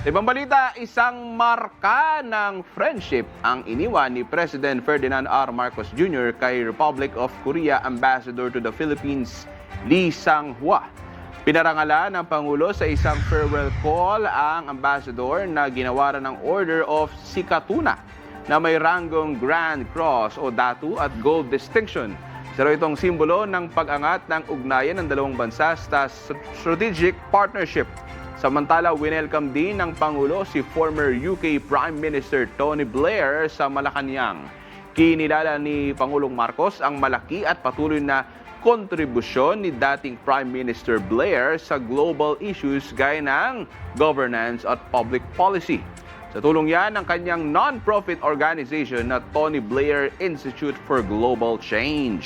Sa ibang balita, isang marka ng friendship ang iniwan ni President Ferdinand R. Marcos Jr. kay Republic of Korea Ambassador to the Philippines, Lee Sang-hwa. Pinarangalan ng Pangulo sa isang farewell call ang ambassador na ginawaran ng Order of Sikatuna na may ranggong Grand Cross o Datu at Gold Distinction. Isa itong simbolo ng pag-angat ng ugnayan ng dalawang bansa sa strategic partnership. Samantala, winelcome din ng Pangulo si former UK Prime Minister Tony Blair sa Malacanang. Kinilala ni Pangulong Marcos ang malaki at patuloy na kontribusyon ni dating Prime Minister Blair sa global issues gaya ng governance at public policy. Sa tulong yan ng kanyang non-profit organization na Tony Blair Institute for Global Change.